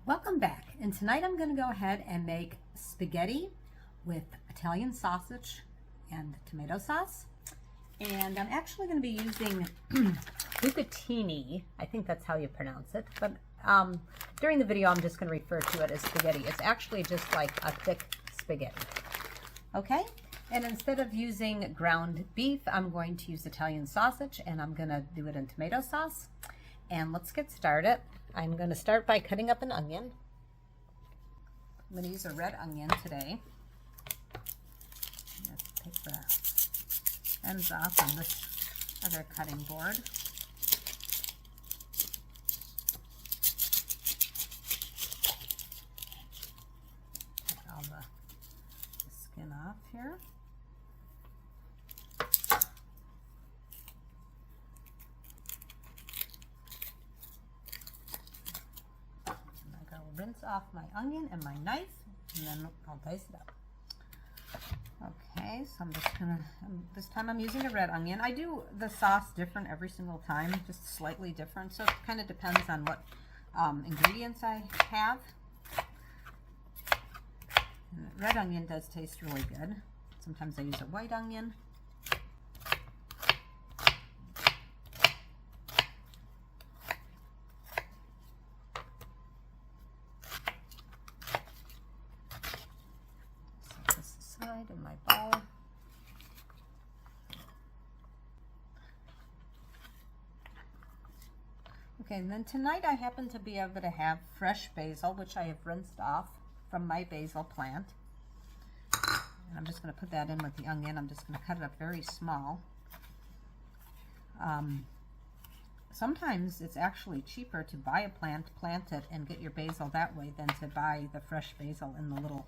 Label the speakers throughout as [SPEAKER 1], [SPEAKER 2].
[SPEAKER 1] Welcome back, and tonight I'm going to go ahead and make spaghetti with Italian sausage and tomato sauce. And I'm actually going to be using bucatini. I think that's how you pronounce it, but during the video I'm just going to refer to it as spaghetti. It's actually just like a thick spaghetti. Okay, and instead of using ground beef, I'm going to use Italian sausage, and I'm going to do it in tomato sauce. And let's get started. I'm going to start by cutting up an onion. I'm going to use a red onion today. Let's take the ends off on this other cutting board. Take all the skin off here. Rinse off my onion and my knife, and then I'll dice it up. Okay, so I'm just gonna, this time I'm using a red onion. I do the sauce different every single time, just slightly different, so it kind of depends on what ingredients I have. And red onion does taste really good. Sometimes I use a white onion. In my bowl. Okay, and then tonight I happen to be able to have fresh basil, which I have rinsed off from my basil plant. And I'm just going to put that in with the onion. I'm just going to cut it up very small. Sometimes it's actually cheaper to buy a plant, plant it, and get your basil that way than to buy the fresh basil in the little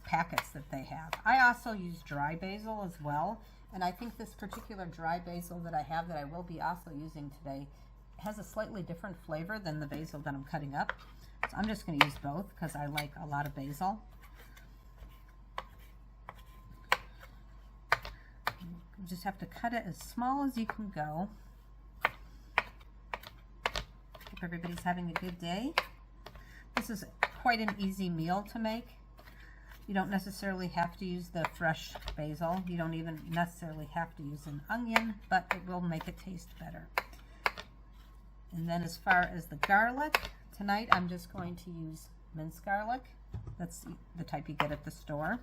[SPEAKER 1] packets that they have. I also use dry basil as well, and I think this particular dry basil that I have, that I will be also using today, has a slightly different flavor than the basil that I'm cutting up. So I'm just going to use both because I like a lot of basil. You just have to cut it as small as you can go. Hope everybody's having a good day. This is quite an easy meal to make. You don't necessarily have to use the fresh basil. You don't even necessarily have to use an onion, but it will make it taste better. And then as far as the garlic, tonight I'm just going to use minced garlic. That's the type you get at the store.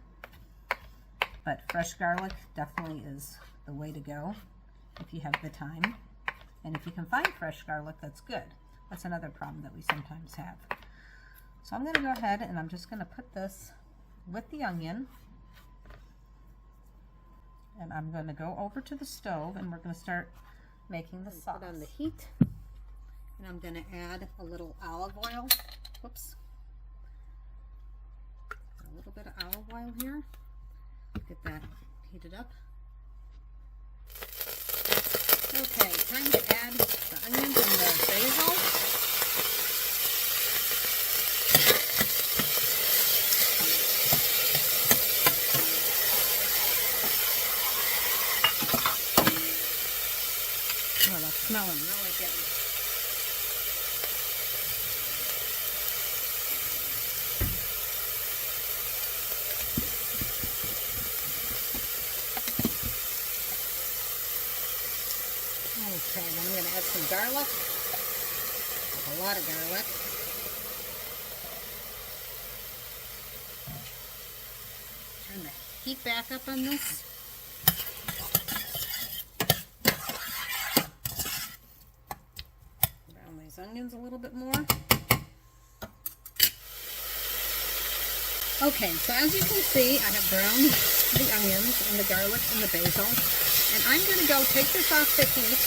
[SPEAKER 1] But fresh garlic definitely is the way to go if you have the time. And if you can find fresh garlic, that's good. That's another problem that we sometimes have. So I'm going to go ahead and I'm just going to put this with the onion, and I'm going to go over to the stove and we're going to start making the sauce. Put on the heat, and I'm going to add a little olive oil. Whoops. A little bit of olive oil here. Get that heated up. Okay, time to add the onions and the basil. Oh, that's smelling really good. Okay, then I'm going to add some garlic. A lot of garlic. Turn the heat back up on this. Onions a little bit more. Okay, so as you can see, I have browned the onions and the garlic and the basil, and I'm going to go take this off the heat,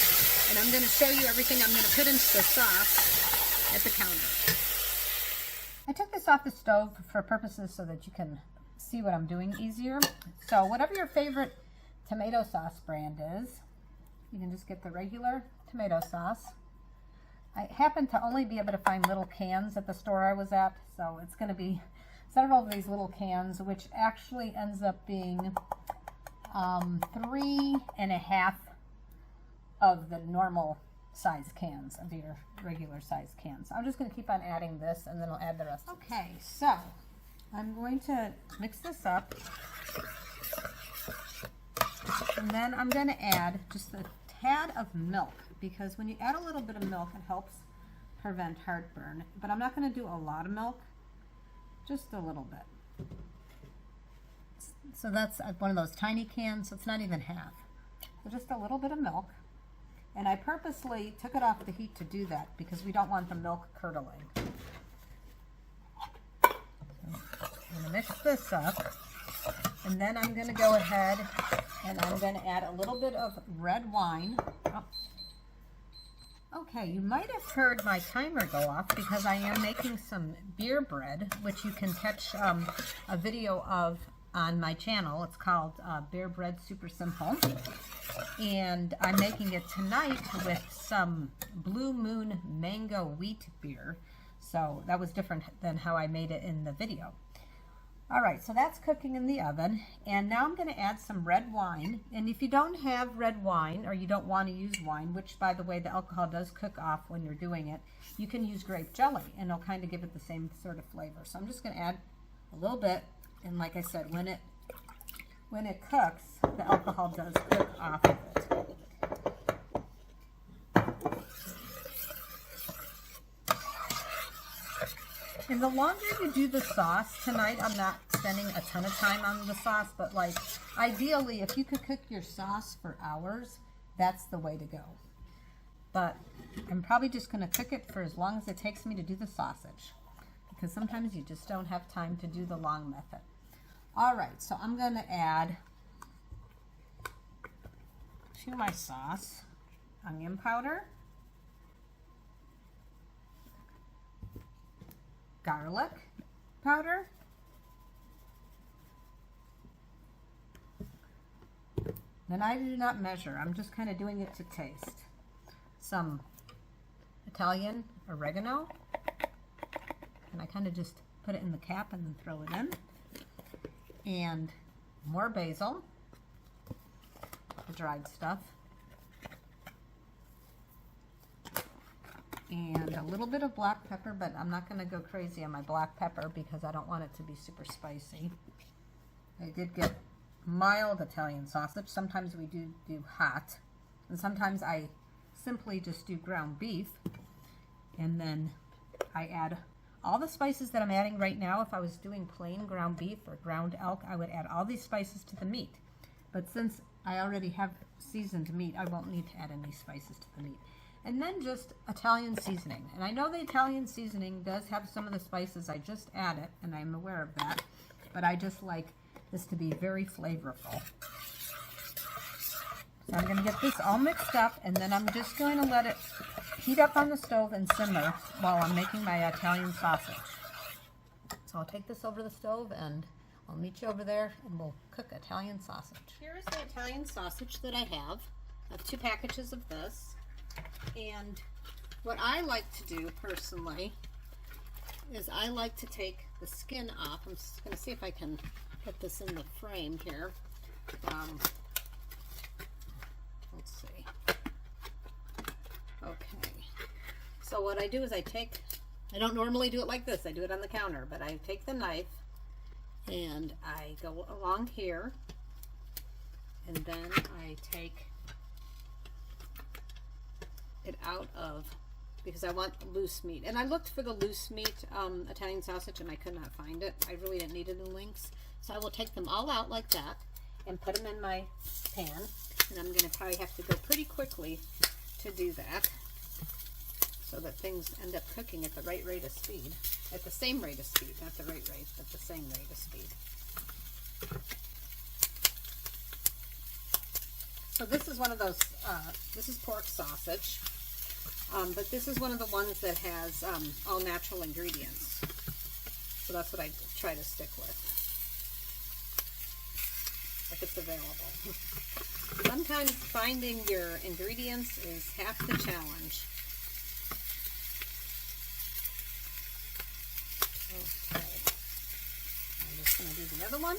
[SPEAKER 1] and I'm going to show you everything I'm going to put into the sauce at the counter. I took this off the stove for purposes so that you can see what I'm doing easier. So whatever your favorite tomato sauce brand is, you can just get the regular tomato sauce. I happen to only be able to find little cans at the store I was at, so it's going to be several of these little cans, which actually ends up being 3.5 of the normal size cans of your regular size cans. I'm just going to keep on adding this, and then I'll add the rest. Okay, so I'm going to mix this up, and then I'm going to add just a tad of milk, because when you add a little bit of milk, it helps prevent heartburn. But I'm not going to do a lot of milk, just a little bit. So that's one of those tiny cans, so it's not even half. So just a little bit of milk. And I purposely took it off the heat to do that because we don't want the milk curdling. So I'm going to mix this up, and then I'm going to go ahead and I'm going to add a little bit of red wine. Oh. Okay, you might have heard my timer go off because I am making some beer bread, which you can catch a video of on my channel. It's called Beer Bread Super Simple. And I'm making it tonight with some Blue Moon mango wheat beer. So that was different than how I made it in the video. All right, so that's cooking in the oven. And now I'm going to add some red wine. And if you don't have red wine, or you don't want to use wine, which by the way, the alcohol does cook off when you're doing it, you can use grape jelly and it'll kind of give it the same sort of flavor. So I'm just going to add a little bit. And like I said, when it cooks, the alcohol does cook off of it. And the longer you do the sauce tonight, I'm not spending a ton of time on the sauce, but like ideally, if you could cook your sauce for hours, that's the way to go. But I'm probably just going to cook it for as long as it takes me to do the sausage, because sometimes you just don't have time to do the long method. All right, so I'm going to add to my sauce onion powder, garlic powder, then I do not measure. I'm just kind of doing it to taste. Some Italian oregano, and I kind of just put it in the cap and then throw it in. And more basil, the dried stuff, and a little bit of black pepper, but I'm not going to go crazy on my black pepper because I don't want it to be super spicy. I did get mild Italian sausage. Sometimes we do hot, and sometimes I simply just do ground beef, and then I add all the spices that I'm adding right now. If I was doing plain ground beef or ground elk, I would add all these spices to the meat. But since I already have seasoned meat, I won't need to add any spices to the meat. And then just Italian seasoning. And I know the Italian seasoning does have some of the spices I just added, and I'm aware of that. But I just like this to be very flavorful. So I'm going to get this all mixed up, and then I'm just going to let it heat up on the stove and simmer while I'm making my Italian sausage. So I'll take this over to the stove and I'll meet you over there and we'll cook Italian sausage. Here is the Italian sausage that I have. I have 2 packages of this. And what I like to do personally is I like to take the skin off. I'm just going to see if I can put this in the frame here. Let's see. Okay. So what I do is I don't normally do it like this. I do it on the counter, but I take the knife and I go along here, and then I take it out of, because I want loose meat. And I looked for the loose meat Italian sausage and I could not find it. I really didn't need it in links. So I will take them all out like that and put them in my pan. And I'm going to probably have to go pretty quickly to do that, so that things end up cooking at the right rate of speed. At the same rate of speed, not the right rate, but the same rate of speed. So this is one of those, this is pork sausage, but this is one of the ones that has all natural ingredients. So that's what I try to stick with, if it's available. Sometimes finding your ingredients is half the challenge. Okay. I'm just going to do the other one.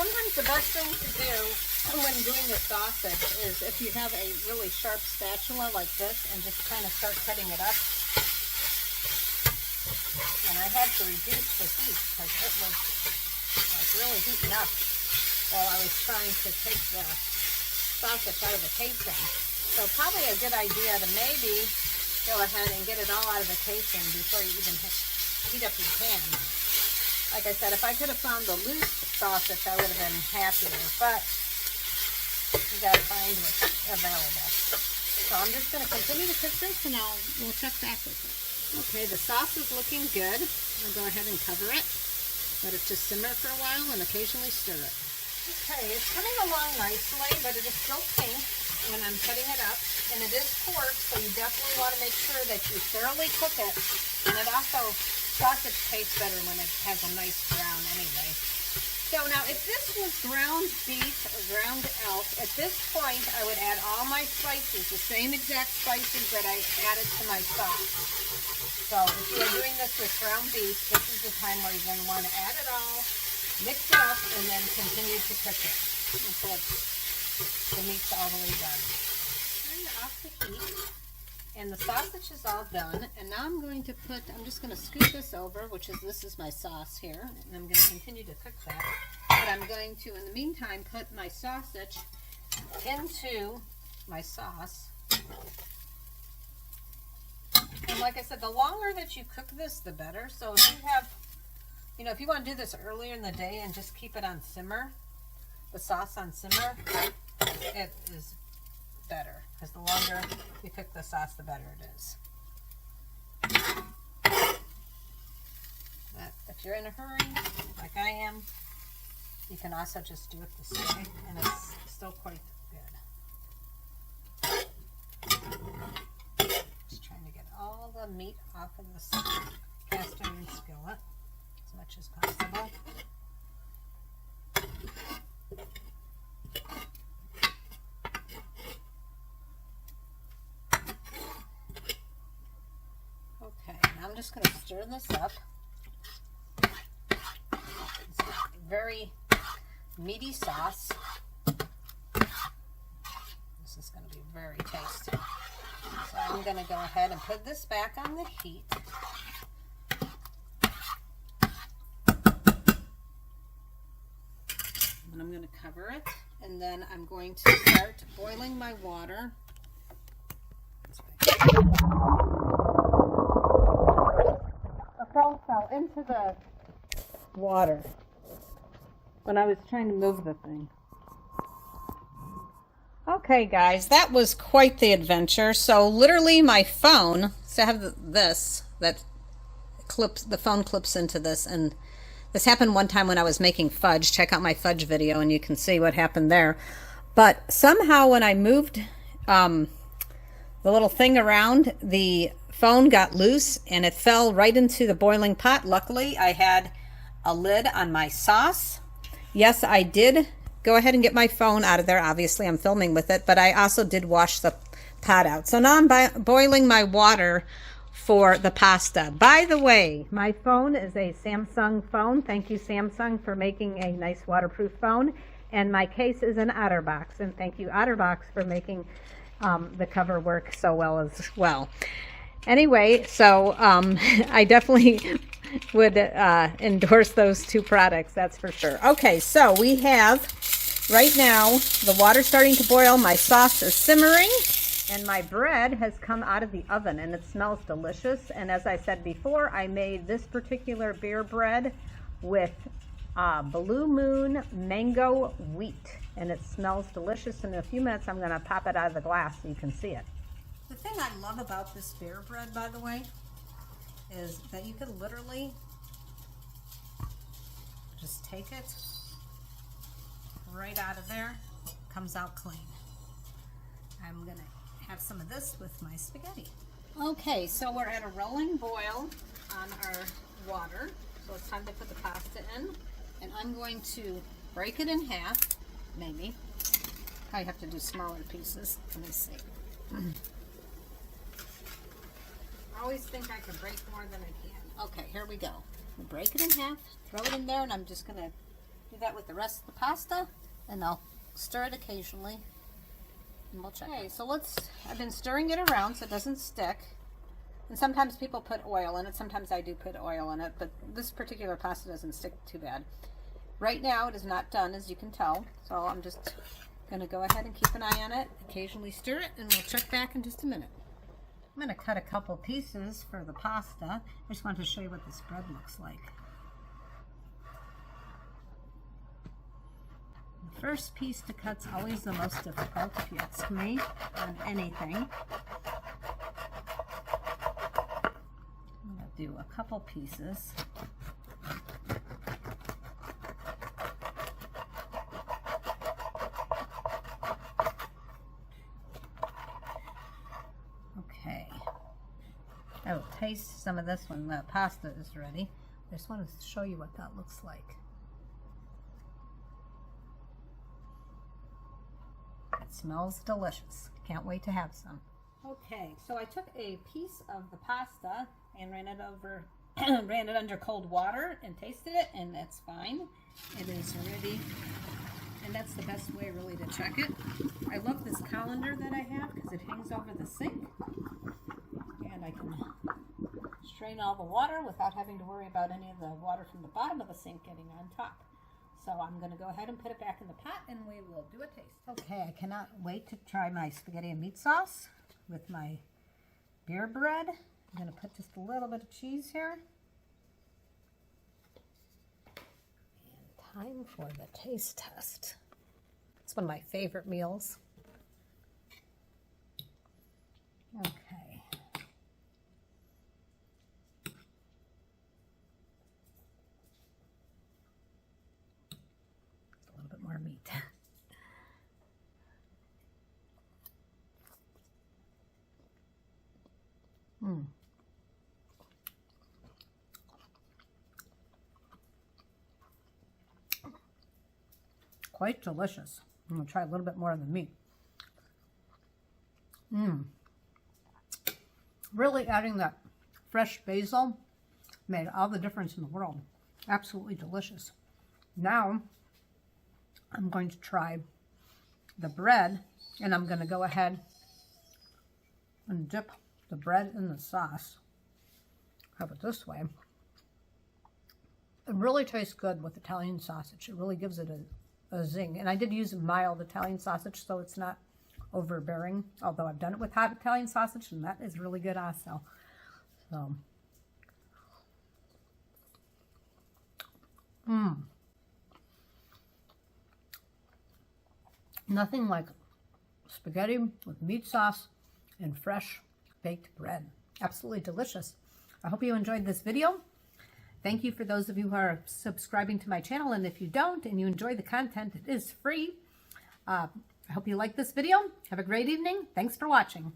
[SPEAKER 1] sometimes the best thing to do when doing the sausage is if you have a really sharp spatula like this and just kind of start cutting it up. And I had to reduce the heat because it was like really heating up while I was trying to take the sausage out of the casing. So probably a good idea to maybe go ahead and get it all out of the casing before you even heat up your pan. Like I said, if I could have found the loose sausage, I would have been happier, but you gotta find what's available. So I'm just gonna continue to cook this and we'll check back with it. Okay, the sauce is looking good. I'll go ahead and cover it. Let it just simmer for a while and occasionally stir it. Okay, it's coming along nicely, but it is still pink when I'm cutting it up. And it is pork, so you definitely want to make sure that you thoroughly cook it. And it also, sausage tastes better when it has a nice brown anyway. So now, if this was ground beef or ground elk, at this point I would add all my spices, the same exact spices that I added to my sauce. So if you are doing this with ground beef, this is the time where you're going to want to add it all, mix it up, and then continue to cook it until the meat's all the way done. Turn off the heat, and the sausage is all done. And now I'm going to put, I'm just going to scoot this over, this is my sauce here, and I'm going to continue to cook that. But I'm going to, in the meantime, put my sausage into my sauce. And like I said, the longer that you cook this, the better. So if you have, if you want to do this earlier in the day and just keep it on simmer, the sauce on simmer, it is better, because the longer you cook the sauce, the better it is. But if you're in a hurry, like I am, you can also just do it this way, and it's still quite good. Just trying to get all the meat off of this cast iron skillet as much as possible. I'm just going to stir this up. It's a very meaty sauce. This is going to be very tasty. So I'm going to go ahead and put this back on the heat. And I'm going to cover it. And then I'm going to start boiling my water. The phone fell into the water when I was trying to move the thing. Okay guys, that was quite the adventure. So literally my phone, so I have this that clips, the phone clips into this, and this happened one time when I was making fudge. Check out my fudge video and you can see what happened there. But somehow when I moved the little thing around, the phone got loose and it fell right into the boiling pot. Luckily, I had a lid on my sauce. Yes, I did go ahead and get my phone out of there. Obviously, I'm filming with it, but I also did wash the pot out. So now I'm boiling my water for the pasta. By the way, my phone is a Samsung phone. Thank you, Samsung, for making a nice waterproof phone. And my case is an OtterBox. And thank you, OtterBox, for making the cover work so well as well. Anyway, so I definitely would endorse those two products, that's for sure. Okay, so we have right now the water starting to boil, my sauce is simmering, and my bread has come out of the oven and it smells delicious. And as I said before, I made this particular beer bread with Blue Moon mango wheat, and it smells delicious. In a few minutes I'm going to pop it out of the glass so you can see it. The thing I love about this beer bread, by the way, is that you can literally just take it right out of there. Comes out clean. I'm going to have some of this with my spaghetti. Okay, so we're at a rolling boil on our water. So it's time to put the pasta in. And I'm going to break it in half, maybe. I have to do smaller pieces. Let me see. I always think I can break more than I can. Okay, here we go. We'll break it in half, throw it in there, and I'm just going to Do that with the rest of the pasta, and I'll stir it occasionally, and we'll check. Okay, so I've been stirring it around so it doesn't stick. And sometimes people put oil in it, sometimes I do put oil in it, but this particular pasta doesn't stick too bad. Right now it is not done, as you can tell, so I'm just going to go ahead and keep an eye on it, occasionally stir it, and we'll check back in just a minute. I'm going to cut a couple pieces for the pasta. I just wanted to show you what this bread looks like. The first piece to cut's always the most difficult, if you ask me, on anything. I'm going to do a couple pieces. Okay. I will taste some of this when the pasta is ready. I just want to show you what that looks like. It smells delicious. Can't wait to have some. Okay, so I took a piece of the pasta and ran it under cold water and tasted it, and that's fine. It is ready, and that's the best way really to check it. I love this colander that I have because it hangs over the sink, and I can strain all the water without having to worry about any of the water from the bottom of the sink getting on top. So I'm going to go ahead and put it back in the pot, and we will do a taste. Okay, I cannot wait to try my spaghetti and meat sauce with my beer bread. I'm going to put just a little bit of cheese here. And time for the taste test. It's one of my favorite meals. Okay. A little bit more meat. Quite delicious. I'm going to try a little bit more of the meat. Really adding that fresh basil made all the difference in the world. Absolutely delicious. Now I'm going to try the bread, and I'm going to go ahead and dip the bread in the sauce. Have it this way. It really tastes good with Italian sausage. It really gives it a zing. And I did use mild Italian sausage, so it's not overbearing, although I've done it with hot Italian sausage, and that is really good also. So, nothing like spaghetti with meat sauce and fresh baked bread. Absolutely delicious. I hope you enjoyed this video. Thank you for those of you who are subscribing to my channel, and if you don't and you enjoy the content, it is free. I hope you like this video. Have a great evening. Thanks for watching.